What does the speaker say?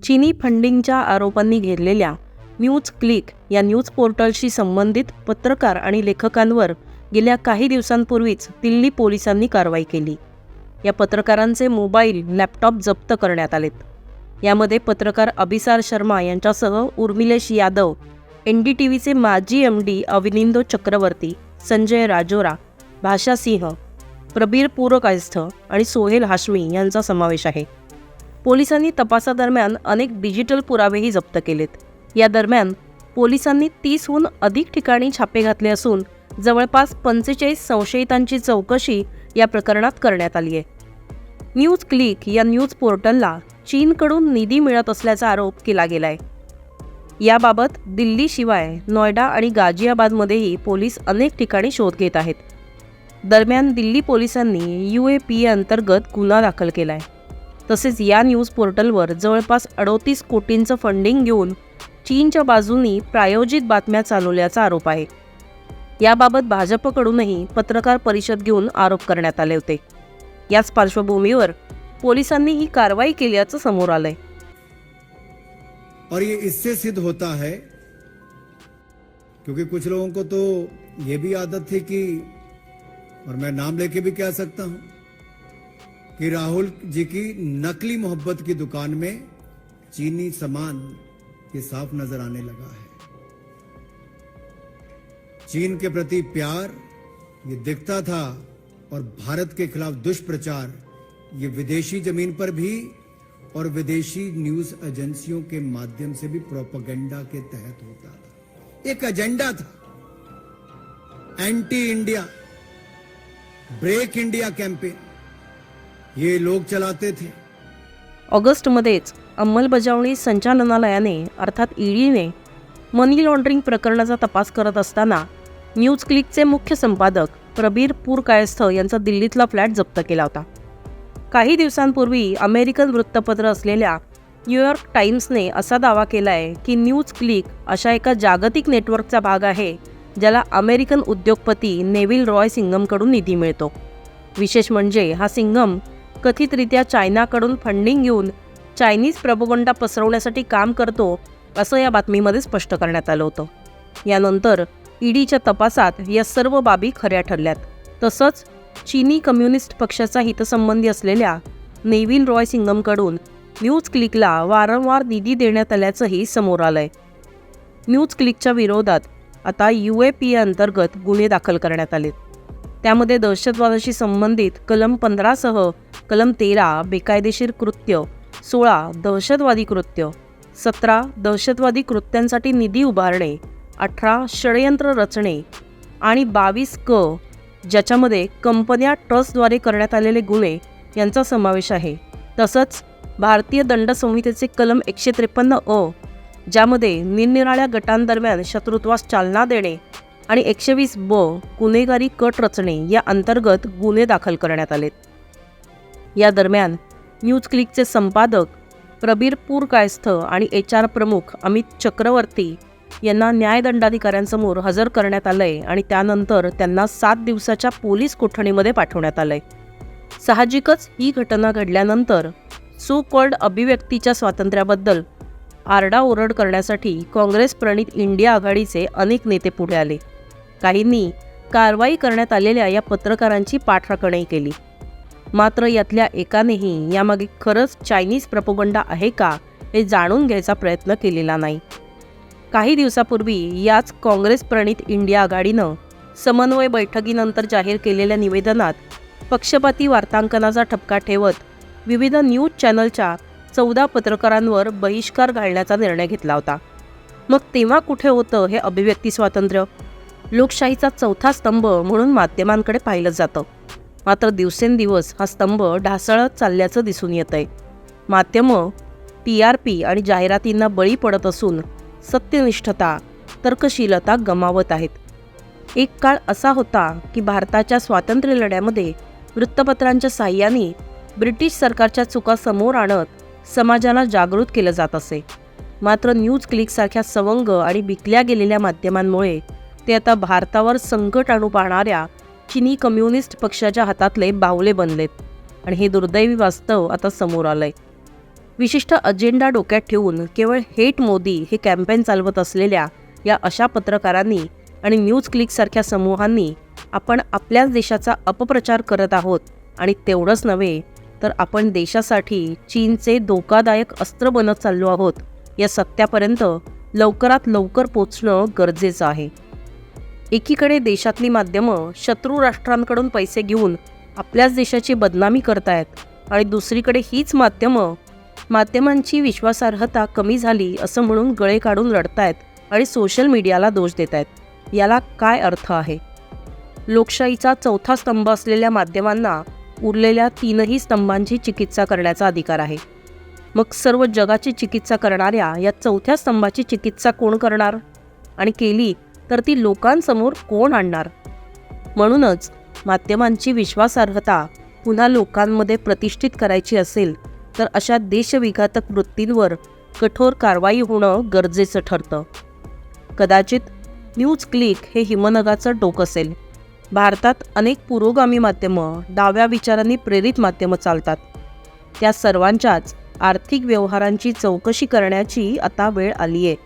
चीनी फंडिंगच्या आरोपांनी घेरलेल्या news click या news पोर्टलशी संबंधित पत्रकार आणि लेखकांवर गेल्या काही दिवसांपूर्वीच दिल्ली पोलिसांनी कारवाई केली. या पत्रकारांचे मोबाईल, लॅपटॉप जप्त करण्यात आलेत. यामध्ये पत्रकार अभिसार शर्मा यांच्यासह उर्मिलेश यादव, NDTVचे माजी MD अविनिंदो चक्रवर्ती, संजय राजोरा, भाषा सिंह, प्रबीर पुरकायस्थ आणि सोहेल हाशमी यांचा समावेश आहे. पोलिसांनी तपासादरम्यान अनेक डिजिटल पुरावेही जप्त केलेत. या दरम्यान पोलिसांनी 30हून अधिक ठिकाणी छापे घातले असून जवळपास 45 संशयितांची चौकशी या प्रकरणात करण्यात आली आहे. न्यूज क्लिक या न्यूज पोर्टलला चीनकडून निधी मिळत असल्याचा आरोप केला गेलाय. याबाबत दिल्लीशिवाय नोएडा आणि गाझियाबादमध्येही पोलीस अनेक ठिकाणी शोध घेत आहेत. दरम्यान दिल्ली पोलिसांनी UAPA अंतर्गत गुन्हा दाखल केलाय. तसेच या न्यूज पोर्टलवर जवळपास 38 कोटींचं फंडिंग घेऊन चीनच्या बाजूनी प्रायोजित बातम्या चालवल्याचा आरोप आहे. याबाबत भाजपकडूनही पत्रकार परिषद घेऊन आरोप करण्यात आले होते. याच पार्श्वभूमीवर पोलिसांनी ही कारवाई केल्याचं समोर आलंय. और ये इससे सिद्ध होता है क्योंकि कुछ लोगों को तो ये भी आदत थी कि, और मैं नाम लेके भी कह सकता हूं, कि राहुल जी की नकली मोहब्बत की दुकान में चीनी सामान ये साफ नजर आने लगा है. चीन के प्रति प्यार ये दिखता था और भारत के खिलाफ दुष्प्रचार ये विदेशी जमीन पर भी और विदेशी न्यूज एजेंसियों के माध्यम से भी प्रोपेगेंडा के तहत होता था. एक एजेंडा था, anti India, break India campaign ये लोग चलाते थे. ऑगस्टमध्येच अंमलबजावणी संचालनालयाने अर्थात EDने मनी लॉन्ड्रिंग प्रकरणाचा तपास करत असताना न्यूज क्लिकचे मुख्य संपादक प्रबीर पुरकायस्थ यांचा दिल्लीतला फ्लॅट जप्त केला होता. काही दिवसांपूर्वी अमेरिकन वृत्तपत्र असलेल्या न्यूयॉर्क टाइम्सने असा दावा केलाय की न्यूज क्लिक अशा एका जागतिक नेटवर्कचा भाग आहे ज्याला अमेरिकन उद्योगपती नेव्हिल रॉय सिंघमकडून निधी मिळतो. विशेष म्हणजे हा सिंघम कथितरित्या चायनाकडून फंडिंग घेऊन चायनीज प्रोपगंडा पसरवण्यासाठी काम करतो असं या बातमीमध्ये स्पष्ट करण्यात आलं होतं. यानंतर EDच्या तपासात या सर्व बाबी खऱ्या ठरल्यात. तसंच चीनी कम्युनिस्ट पक्षाचा हितसंबंधी असलेल्या नेव्हिल रॉय सिंघमकडून न्यूज क्लिकला वारंवार निधी देण्यात आल्याचंही समोर आलंय. न्यूज क्लिकच्या विरोधात आता UAPA अंतर्गत गुन्हे दाखल करण्यात आलेत. त्यामध्ये दहशतवादाशी संबंधित कलम 15 सह कलम 13 बेकायदेशीर कृत्य, 16 दहशतवादी कृत्य, 17 दहशतवादी कृत्यांसाठी निधी उभारणे, 18 षडयंत्र रचणे आणि 22 ज्याच्यामध्ये कंपन्या ट्रस्टद्वारे करण्यात आलेले गुन्हे यांचा समावेश आहे. तसंच भारतीय दंड संहितेचे कलम 153 ज्यामध्ये निरनिराळ्या गटांदरम्यान शत्रुत्वास चालना देणे आणि 120 गुन्हेगारी कट रचणे या अंतर्गत गुन्हे दाखल करण्यात आलेत. या दरम्यान न्यूज क्लिकचे संपादक प्रबीर पुरकायस्थ आणि HR प्रमुख अमित चक्रवर्ती यांना न्यायदंडाधिकाऱ्यांसमोर हजर करण्यात आलंय आणि त्यानंतर त्यांना 7 दिवसाच्या पोलीस कोठडीमध्ये पाठवण्यात आलंय. साहजिकच ही घटना घडल्यानंतर सो कॉल्ड अभिव्यक्तीच्या स्वातंत्र्याबद्दल आरडाओरड करण्यासाठी काँग्रेस प्रणित इंडिया आघाडीचे अनेक नेते पुढे आले. काहींनी कारवाई करण्यात आलेल्या या पत्रकारांची पाठराखणही केली. मात्र यातल्या एकानेही यामागे खरंच चायनीज प्रोपगंडा आहे का हे जाणून घ्यायचा प्रयत्न केलेला नाही. काही दिवसापूर्वी याच काँग्रेस प्रणित इंडिया आघाडीनं समन्वय बैठकीनंतर जाहीर केलेल्या निवेदनात पक्षपाती वार्तांकनाचा ठपका ठेवत विविध न्यूज चॅनलच्या 14 पत्रकारांवर बहिष्कार घालण्याचा निर्णय घेतला होता. मग तेव्हा कुठे होतं हे अभिव्यक्ती स्वातंत्र्य? लोकशाहीचा चौथा स्तंभ म्हणून माध्यमांकडे पाहिलं जातं. मात्र दिवसेंदिवस हा स्तंभ ढासळत चालल्याचं दिसून येतंय. माध्यमं TRP आणि जाहिरातींना बळी पडत असून सत्यनिष्ठता, तर्कशीलता गमावत आहेत. एक काळ असा होता की भारताच्या स्वातंत्र्य लढ्यामध्ये वृत्तपत्रांच्या साह्याने ब्रिटिश सरकारच्या चुका समोर आणत समाजाला जागृत केलं जात असे. मात्र न्यूज क्लिकसारख्या सवंग आणि विकल्या गेलेल्या माध्यमांमुळे ते आता भारतावर संकट आणू पाहणाऱ्या चीनी कम्युनिस्ट पक्षाच्या हातातले बाहुले बनलेत आणि हे दुर्दैवी वास्तव आता समोर आलंय. विशिष्ट अजेंडा डोक्यात ठेवून केवळ हेट मोदी हे कॅम्पेन चालवत असलेल्या या अशा पत्रकारांनी आणि न्यूज क्लिकसारख्या समूहांनी आपण आपल्याच देशाचा अपप्रचार करत आहोत आणि तेवढंच नव्हे तर आपण देशासाठी चीनचे धोकादायक अस्त्र बनत चाललो आहोत या सत्यापर्यंत लवकरात लवकर पोचणं गरजेचं आहे. एकीकडे देशातली माध्यमं शत्रू राष्ट्रांकडून पैसे घेऊन आपल्याच देशाची बदनामी करतायत आणि दुसरीकडे हीच माध्यमांची विश्वासार्हता कमी झाली असं म्हणून गळे काढून रडतायत आणि सोशल मीडियाला दोष देत आहेत. याला काय अर्थ आहे? लोकशाहीचा चौथा स्तंभ असलेल्या माध्यमांना उरलेल्या 3ही स्तंभांची चिकित्सा करण्याचा अधिकार आहे. मग सर्व जगाची चिकित्सा करणाऱ्या या चौथ्या स्तंभाची चिकित्सा कोण करणार? आणि केली तर ती लोकांसमोर कोण आणणार? म्हणूनच माध्यमांची विश्वासार्हता पुन्हा लोकांमध्ये प्रतिष्ठित करायची असेल तर अशा देशविघातक वृत्तींवर कठोर कारवाई होणं गरजेचं ठरतं. कदाचित न्यूज क्लिक हे हिमनगाचं टोक असेल. भारतात अनेक पुरोगामी माध्यमं, डाव्या विचारांनी प्रेरित माध्यमं चालतात. त्या सर्वांच्याच आर्थिक व्यवहारांची चौकशी करण्याची आता वेळ आली आहे.